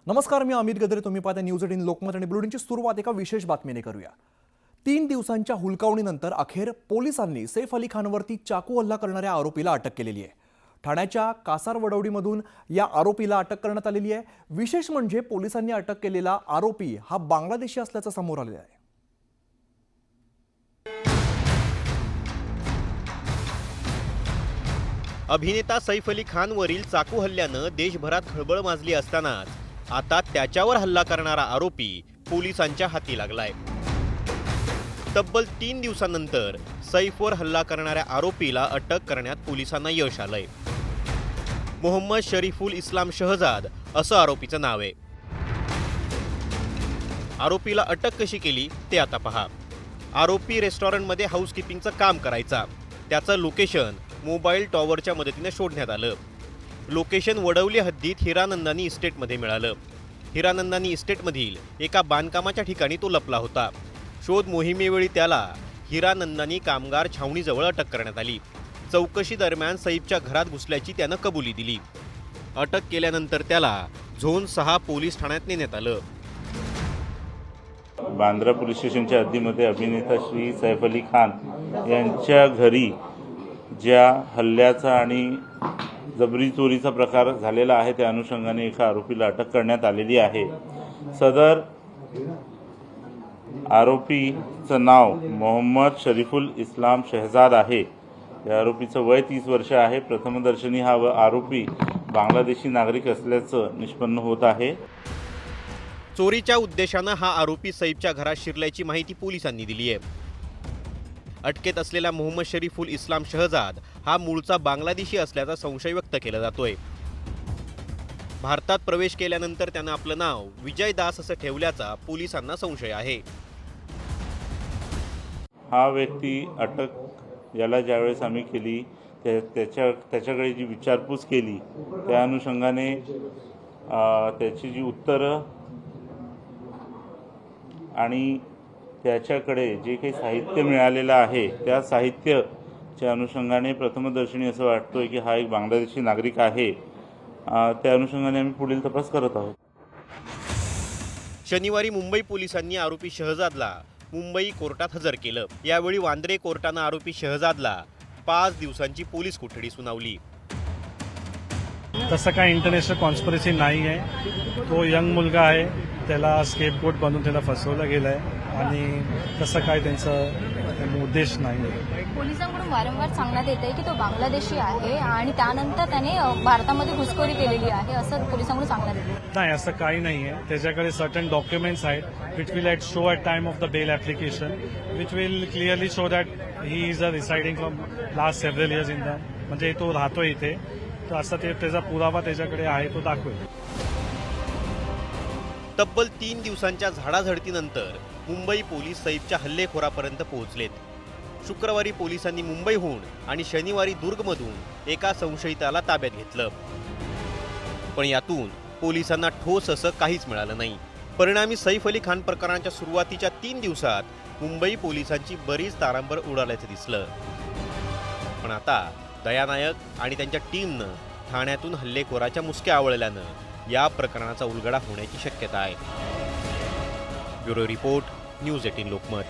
नमस्कार, मी अमित गद्रे. तुम्ही पाहता न्यूज18 लोकमत आणि बुलेटिनची सुरुवात एका विशेष बातमीने करूया. 3 दिवसांच्या हुलकावणीनंतर अखेर पोलिसांनी सैफ अली खानवरती चाकू हल्ला करणाऱ्या आरोपीला अटक केलेली आहे. ठाण्याच्या कासारवडवडीमधून या आरोपीला अटक करण्यात आलेली आहे. विशेष म्हणजे पोलिसांनी अटक केलेला आरोपी हा बांगलादेशी असल्याचं समोर आलेलं आहे. अभिनेता सैफ अली खानवरील चाकू हल्ल्यानं देशभरात खळबळ माजली असतानाच आता त्याच्यावर हल्ला करणारा आरोपी पोलिसांच्या हाती लागलाय. तब्बल 3 दिवसांनंतर सैफवर हल्ला करणाऱ्या आरोपीला अटक करण्यात पोलिसांना यश आलंय. मोहम्मद शरीफुल इस्लाम शहजाद असं आरोपीचं नाव आहे. आरोपीला अटक कशी केली ते आता पहा. आरोपी रेस्टॉरंटमध्ये हाऊसकीपिंगचं काम करायचा. त्याचं लोकेशन मोबाईल टॉवरच्या मदतीने शोधण्यात आलं. लोकेशन वडवली हद्दीत हिरानंदानी इस्टेटमध्ये मिळालं. हिरानंदानी इस्टेटमधील एका बांधकामाच्या ठिकाणी तो लपला होता. शोध मोहिमेवेळी त्याला हिरानंदानी कामगार छावणीजवळ अटक करण्यात आली. चौकशी दरम्यान सैफच्या घरात घुसल्याची त्यानं कबुली दिली. अटक केल्यानंतर त्याला झोन 6 पोलीस ठाण्यात नेण्यात आलं. बांद्रा पोलीस स्टेशनच्या हद्दीमध्ये अभिनेता श्री सैफ अली खान यांच्या घरी ज्या हल्ल्याचा आणि जबरी चोरीचा प्रकार झालेला आहे त्या अनुषंगाने एका आरोपीला अटक करण्यात आलेली आहे. सदर आरोपीचं नाव मोहम्मद शरीफुल इस्लाम शहजाद आहे. या आरोपीचं वय 30 वर्ष आहे. प्रथमदर्शनी हा आरोपी बांगलादेशी नागरिक असल्याचं निष्पन्न होत आहे. चोरीच्या उद्देशानं हा आरोपी सैफच्या घरात शिरल्याची माहिती पोलिसांनी दिली आहे. अटकेत असलेला मोहम्मद शरीफुल इस्लाम शहजाद हा मूळचा बांगलादेशी असल्याचा संशय व्यक्त केला जातोय. भारतात प्रवेश केल्यानंतर त्यानं आपलं नाव विजय दास असं ठेवल्याचा पोलिसांना संशय आहे. हा व्यक्ती अटक याला ज्यावेळेस आम्ही केली त्याच्याकडे जी विचारपूस केली त्या अनुषंगाने त्याची जी उत्तरं आणि त्याच्याकडे जे काही साहित्य मिळालेलं आहे त्या साहित्याच्या अनुषंगाने प्रथमदर्शनी असं वाटतोय की हा एक बांगलादेशी नागरिक आहे. त्या अनुषंगाने आम्ही पुढील तपास करत आहोत. शनिवारी मुंबई पोलिसांनी आरोपी शहजादला मुंबई कोर्टात हजर केलं. यावेळी वांद्रे कोर्टानं आरोपी शहजादला 5 दिवसांची पोलीस कोठडी सुनावली. तसं काय इंटरनॅशनल कॉन्स्पिरसी नाही आहे. तो यंग मुलगा आहे, त्याला स्केपगोट बनवून त्याला फसवलं गेलं आहे आणि तसं काय त्यांचा उद्देश नाही आहे. पोलिसांकडून वारंवार सांगण्यात येत आहे की तो बांगलादेशी आहे आणि त्यानंतर त्याने भारतामध्ये घुसखोरी केलेली आहे असं पोलिसांकडून सांगण्यात येते. नाही, असं काही नाही आहे. त्याच्याकडे सर्टन डॉक्युमेंट्स आहेत which will show at time of the bail application which will clearly show that he is a residing from last several years in the, म्हणजे तो राहतो इथे. तर असं त्याचा पुरावा त्याच्याकडे आहे, तो दाखवेल. तब्बल 3 दिवसांच्या झाडाझडतीनंतर मुंबई पोलीस सैफच्या हल्लेखोरापर्यंत पोहोचलेत. शुक्रवारी पोलिसांनी मुंबईहून आणि शनिवारी दुर्गमधून एका संशयिताला ताब्यात घेतलं. पण यातून पोलिसांना ठोस असं काहीच मिळालं नाही. परिणामी सैफ अली खान प्रकरणाच्या सुरुवातीच्या 3 दिवसात मुंबई पोलिसांची बरीच तारांबळ उडाल्याचं दिसलं. पण आता दया नायक आणि त्यांच्या टीमनं ठाण्यातून हल्लेखोराच्या मुसक्या आवळल्यानं या प्रकरणाचा उलगडा होण्याची शक्यता आहे. Bureau report, News18 Lokmat.